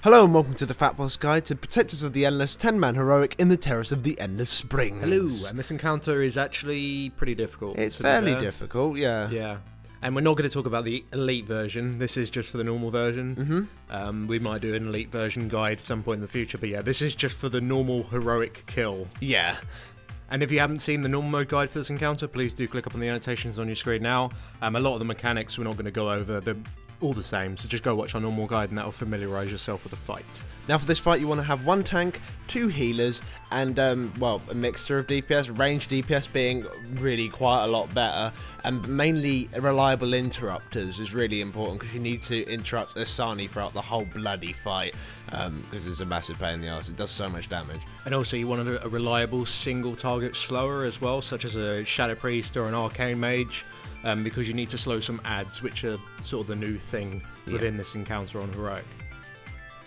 Hello and welcome to the FatBoss Guide to Protectors of the Endless 10-man heroic in the Terrace of the Endless Springs. Hello, and this encounter is actually pretty difficult. It's fairly difficult, yeah. Yeah, and we're not going to talk about the elite version. This is just for the normal version. We might do an elite version guide at some point in the future, but yeah, this is just for the normal heroic kill. Yeah. And if you haven't seen the normal mode guide for this encounter, please do click up on the annotations on your screen now. A lot of the mechanics we're not going to go over. They're all the same, so just go watch our normal guide and that'll familiarise yourself with the fight. Now for this fight you want to have one tank, two healers, and well, a mixture of DPS, range DPS being really quite a lot better, and mainly reliable interrupters is really important because you need to interrupt Asani throughout the whole bloody fight, because it's a massive pain in the arse. It does so much damage. And also you want a reliable single target slower as well, such as a Shadow Priest or an Arcane Mage, because you need to slow some adds, which are sort of the new thing within this encounter on Heroic.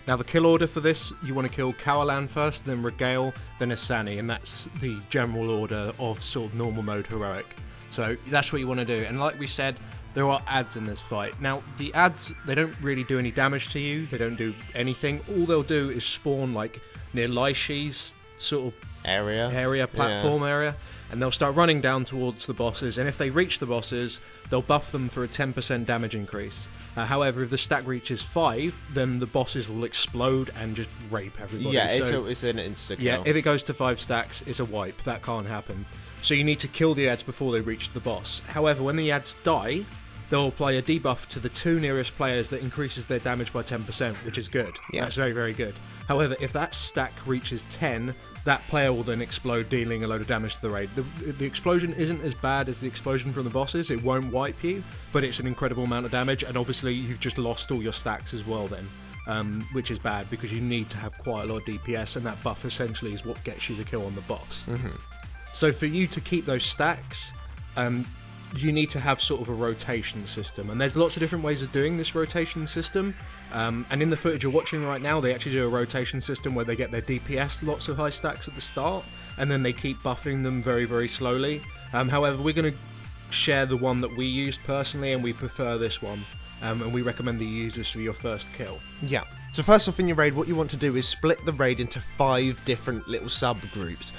Now the kill order for this, you want to kill Kawalan first, then Regale, then Asani, and that's the general order of sort of normal mode Heroic. So that's what you want to do, and like we said, there are adds in this fight. Now the adds, they don't really do any damage to you, they don't do anything. All they'll do is spawn like near Laishi's sort of platform area, and they'll start running down towards the bosses, and if they reach the bosses, they'll buff them for a 10% damage increase. However, if the stack reaches 5, then the bosses will explode and just rape everybody. Yeah, it's an insta-kill. Yeah, if it goes to 5 stacks, it's a wipe. That can't happen. So you need to kill the adds before they reach the boss. However, when the adds die, they'll apply a debuff to the 2 nearest players that increases their damage by 10%, which is good. Yeah. That's very, very good. However, if that stack reaches 10, that player will then explode, dealing a load of damage to the raid. The explosion isn't as bad as the explosion from the bosses. It won't wipe you, but it's an incredible amount of damage, and obviously you've just lost all your stacks as well then, which is bad because you need to have quite a lot of DPS, and that buff essentially is what gets you the kill on the boss. So for you to keep those stacks, you need to have sort of a rotation system, and there's lots of different ways of doing this rotation system, and in the footage you're watching right now they actually do a rotation system where they get their DPS lots of high stacks at the start and then they keep buffing them very, very slowly. However, we're going to share the one that we used personally, and we prefer this one, and we recommend that you use this for your first kill. Yeah. So first off in your raid, what you want to do is split the raid into 5 different little subgroups.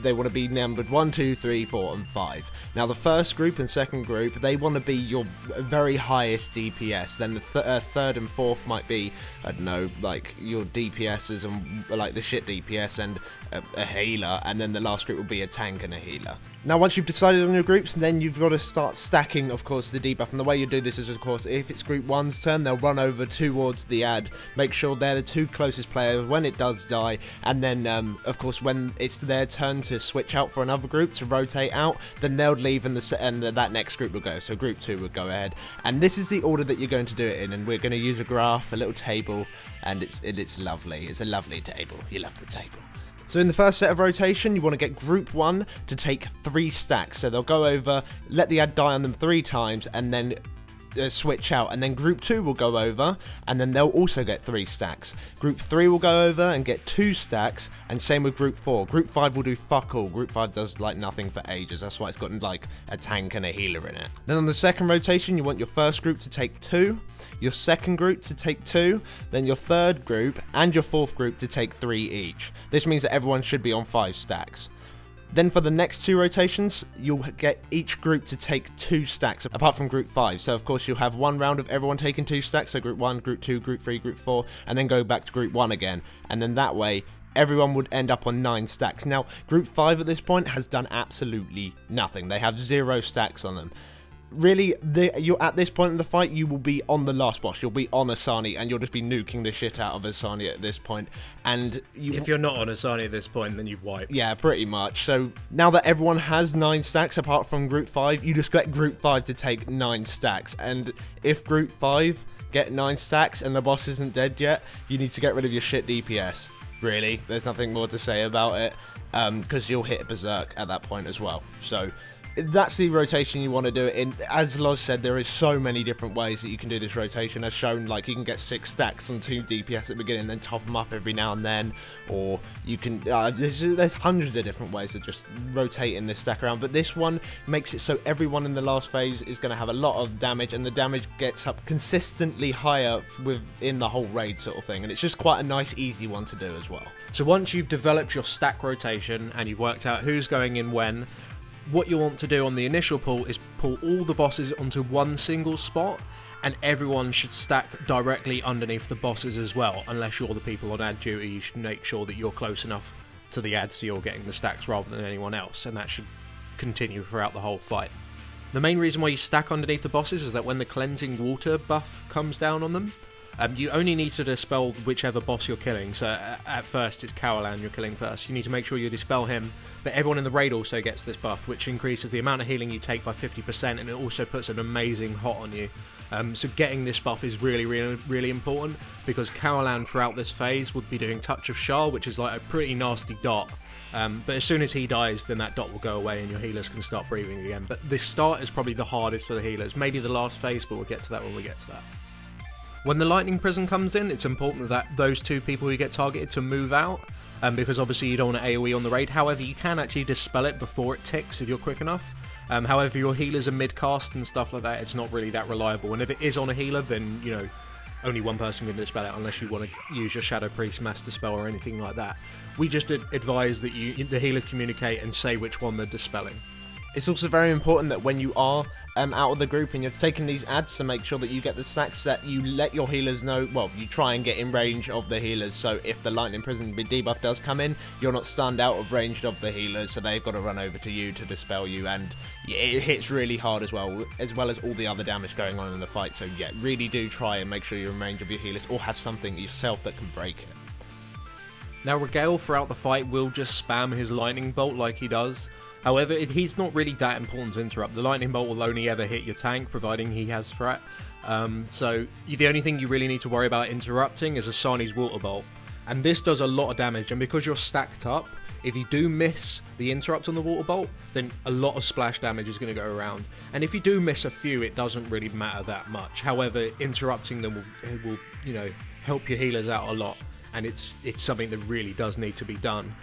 They want to be numbered 1, 2, 3, 4 and 5. Now the first group and second group, they want to be your very highest DPS. Then the third and fourth might be, I don't know, like your DPSs and like the shit DPS and a healer. And then the last group will be a tank and a healer. Now once you've decided on your groups, then you've got to start stacking, of course, the debuff. And the way you do this is, of course, if it's group 1's turn, they'll run over towards the ad. Make sure they're the 2 closest players when it does die, and then of course when it's their turn to switch out for another group to rotate out, then they'll leave and that next group will go. So group 2 would go ahead, and this is the order that you're going to do it in, and we're going to use a graph, a little table, and it's lovely. It's a lovely table. You love the table. So in the first set of rotation, you want to get group 1 to take 3 stacks. So they'll go over, let the ad die on them 3 times, and then switch out, and then group 2 will go over and then they'll also get 3 stacks. Group 3 will go over and get 2 stacks, and same with group 4. Group 5 will do fuck all. Group 5 does like nothing for ages. That's why it's got like a tank and a healer in it. Then on the second rotation, you want your first group to take 2, your second group to take 2, then your third group and your fourth group to take 3 each. This means that everyone should be on 5 stacks. Then for the next 2 rotations, you'll get each group to take 2 stacks, apart from group 5. So of course you'll have 1 round of everyone taking 2 stacks, so group 1, group 2, group 3, group 4, and then go back to group 1 again. And then that way, everyone would end up on 9 stacks. Now, group 5 at this point has done absolutely nothing. They have 0 stacks on them. Really, you're at this point in the fight, you will be on the last boss. You'll be on Asani, and you'll just be nuking the shit out of Asani at this point. And if you're not on Asani at this point, then you've wiped. Yeah, pretty much. So now that everyone has 9 stacks apart from group 5, you just get group 5 to take 9 stacks. And if group 5 get 9 stacks and the boss isn't dead yet, you need to get rid of your shit DPS. Really, there's nothing more to say about it, because you'll hit berserk at that point as well. So that's the rotation you want to do it in. As Loz said, there is so many different ways that you can do this rotation. As shown, like, you can get 6 stacks on 2 DPS at the beginning and then top them up every now and then, or you can there's hundreds of different ways of just rotating this stack around, but this one makes it so everyone in the last phase is going to have a lot of damage, and the damage gets up consistently higher within the whole raid sort of thing, and it's just quite a nice easy one to do as well. So once you've developed your stack rotation and you've worked out who's going in when, what you want to do on the initial pull is pull all the bosses onto one single spot, and everyone should stack directly underneath the bosses as well. Unless you're the people on ad duty, you should make sure that you're close enough to the ads so you're getting the stacks rather than anyone else, and that should continue throughout the whole fight. The main reason why you stack underneath the bosses is that when the cleansing water buff comes down on them, you only need to dispel whichever boss you're killing. So at first it's Carolan you're killing first. You need to make sure you dispel him, but everyone in the raid also gets this buff, which increases the amount of healing you take by 50%, and it also puts an amazing hot on you. So getting this buff is really important, because Carolan throughout this phase would be doing Touch of Shah, which is like a pretty nasty dot. But as soon as he dies, then that dot will go away and your healers can start breathing again. But this start is probably the hardest for the healers. Maybe the last phase, but we'll get to that when we get to that. When the lightning prism comes in, it's important that those 2 people who get targeted to move out, because obviously you don't want to AoE on the raid. However, you can actually dispel it before it ticks if you're quick enough. However, your healers are mid-cast and stuff like that, it's not really that reliable. And if it is on a healer, then, you know, only one person can dispel it, unless you want to use your Shadow Priest Mass Dispel or anything like that. We just advise that the healer communicate and say which one they're dispelling. It's also very important that when you are out of the group and you're taking these ads, to make sure that you get the stacks, that you let your healers know, well, you try and get in range of the healers, so if the lightning prism debuff does come in, you're not stunned out of range of the healers, so they've got to run over to you to dispel you, and it hits really hard as well as all the other damage going on in the fight. So yeah, really do try and make sure you're in range of your healers, or have something yourself that can break it. Now Regale throughout the fight will just spam his lightning bolt like he does. However, he's not really that important to interrupt. The lightning bolt will only ever hit your tank, providing he has threat. So the only thing you really need to worry about interrupting is Asani's water bolt. And this does a lot of damage, and because you're stacked up, if you do miss the interrupt on the water bolt, then a lot of splash damage is going to go around. And if you do miss a few, it doesn't really matter that much. However, interrupting them will you know, help your healers out a lot, and it's something that really does need to be done.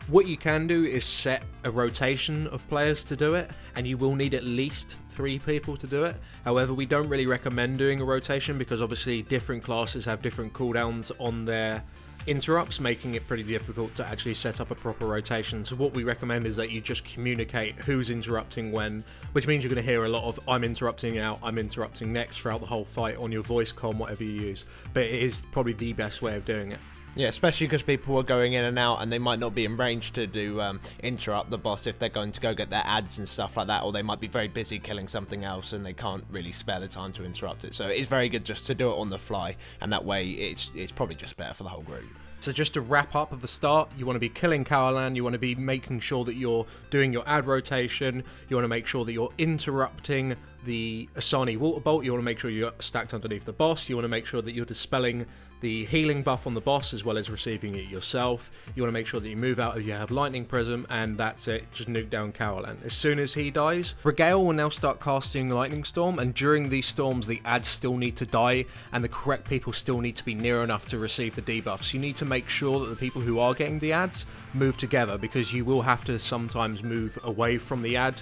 What you can do is set a rotation of players to do it, and you will need at least 3 people to do it. However, we don't really recommend doing a rotation, because obviously different classes have different cooldowns on their interrupts, making it pretty difficult to actually set up a proper rotation. So what we recommend is that you just communicate who's interrupting when, which means you're going to hear a lot of "I'm interrupting now, I'm interrupting next" throughout the whole fight on your voice comm, whatever you use. But it is probably the best way of doing it. Yeah, especially because people are going in and out, and they might not be in range to do interrupt the boss if they're going to go get their ads and stuff like that, or they might be very busy killing something else and they can't really spare the time to interrupt it. So it's very good just to do it on the fly, and that way it's probably just better for the whole group. So just to wrap up at the start, you want to be killing Carolan, you want to be making sure that you're doing your ad rotation, you want to make sure that you're interrupting the Asani water bolt, you want to make sure you're stacked underneath the boss, you want to make sure that you're dispelling the healing buff on the boss as well as receiving it yourself, you want to make sure that you move out if you have lightning prism, and that's it, just nuke down Carolan. As soon as he dies, Regale will now start casting lightning storm, and during these storms the ads still need to die and the correct people still need to be near enough to receive the debuffs. You need to make sure that the people who are getting the ads move together, because you will have to sometimes move away from the ad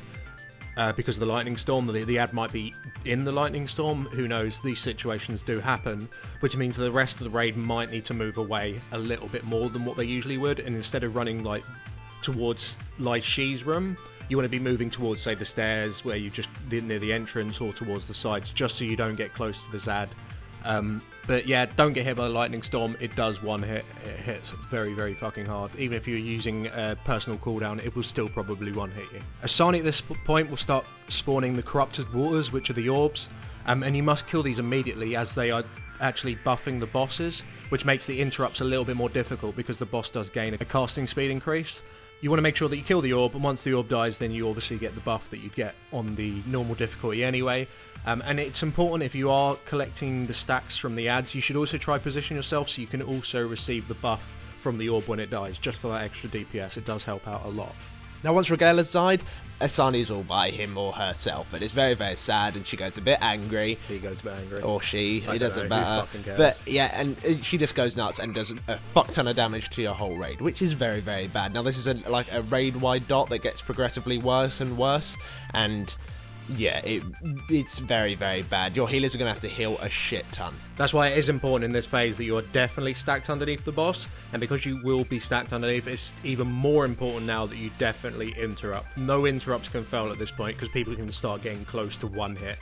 because of the lightning storm. The ad might be in the lightning storm, who knows, these situations do happen, which means that the rest of the raid might need to move away a little bit more than what they usually would, and instead of running like towards Lai Shi's room, you want to be moving towards, say, the stairs where you just near the entrance, or towards the sides, just so you don't get close to the Zad. But yeah, don't get hit by the lightning storm. It does one hit. It hits very, very fucking hard. Even if you're using a personal cooldown, it will still probably one hit you. Asani at this point will start spawning the corrupted waters, which are the orbs, and you must kill these immediately, as they are actually buffing the bosses, which makes the interrupts a little bit more difficult because the boss does gain a casting speed increase. You want to make sure that you kill the orb, and once the orb dies, then you obviously get the buff that you'd get on the normal difficulty anyway. And it's important, if you are collecting the stacks from the ads, you should also try position yourself so you can also receive the buff from the orb when it dies, just for that extra DPS. It does help out a lot. Now once Regala's died, Asani's all by him or herself, and it's very, very sad, and she goes a bit angry. He goes a bit angry. Or she, it doesn't know, matter. who fucking cares? But yeah, and she just goes nuts and does a fuck ton of damage to your whole raid, which is very, very bad. Now this is like a raid-wide dot that gets progressively worse and worse, and yeah, it's very, very bad. Your healers are going to have to heal a shit ton. That's why it is important in this phase that you are definitely stacked underneath the boss, and because you will be stacked underneath, it's even more important now that you definitely interrupt. No interrupts can fail at this point, because people can start getting close to one hit.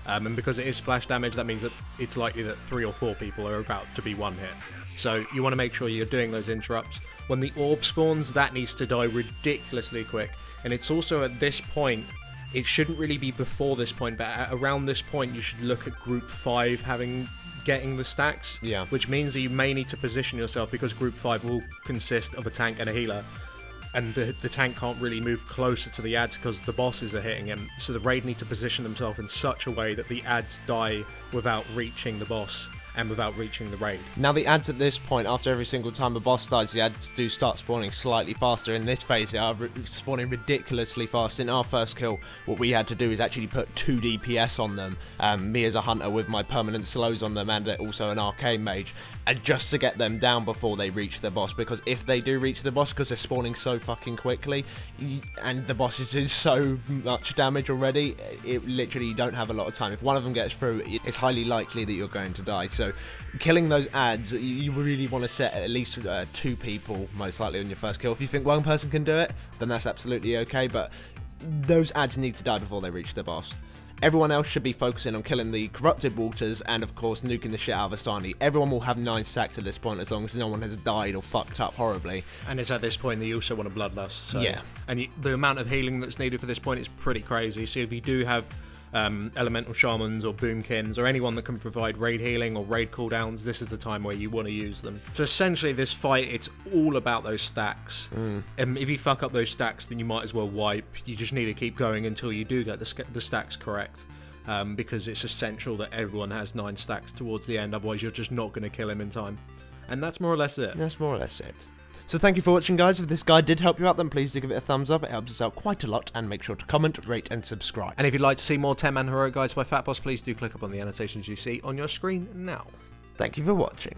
And because it is splash damage, that means that it's likely that 3 or 4 people are about to be one hit. So you want to make sure you're doing those interrupts. When the orb spawns, that needs to die ridiculously quick. And it's also at this point, it shouldn't really be before this point, but around this point you should look at group 5 getting the stacks. Yeah. Which means that you may need to position yourself, because group 5 will consist of a tank and a healer. And the tank can't really move closer to the ads because the bosses are hitting him. So the raid need to position themselves in such a way that the ads die without reaching the boss and without reaching the raid. Now the ads at this point, after every single time a boss dies, the ads do start spawning slightly faster. In this phase they are spawning ridiculously fast. In our first kill, what we had to do is actually put 2 DPS on them, me as a hunter with my permanent slows on them, and also an arcane mage, and just to get them down before they reach the boss, because if they do reach the boss, because they're spawning so fucking quickly, and the boss is doing so much damage already, it literally, you don't have a lot of time. If one of them gets through, it's highly likely that you're going to die. So killing those ads, you really want to set at least 2 people most likely on your first kill. If you think one person can do it, then that's absolutely okay, but those ads need to die before they reach the boss. Everyone else should be focusing on killing the corrupted waters and of course nuking the shit out of Asani. Everyone will have 9 stacks at this point as long as no one has died or fucked up horribly. And it's at this point that you also want a bloodlust. So, yeah. And the amount of healing that's needed for this point is pretty crazy. So if you do have elemental shamans or boomkins or anyone that can provide raid healing or raid cooldowns, this is the time where you want to use them. So essentially this fight, it's all about those stacks. If you fuck up those stacks, then you might as well wipe. You just need to keep going until you do get the stacks correct, because it's essential that everyone has 9 stacks towards the end, otherwise you're just not going to kill him in time. And that's more or less it. That's more or less it. So thank you for watching, guys. If this guide did help you out, then please do give it a thumbs up. It helps us out quite a lot, and make sure to comment, rate and subscribe. And if you'd like to see more 10-man heroic guides by FatBoss, please do click up on the annotations you see on your screen now. Thank you for watching.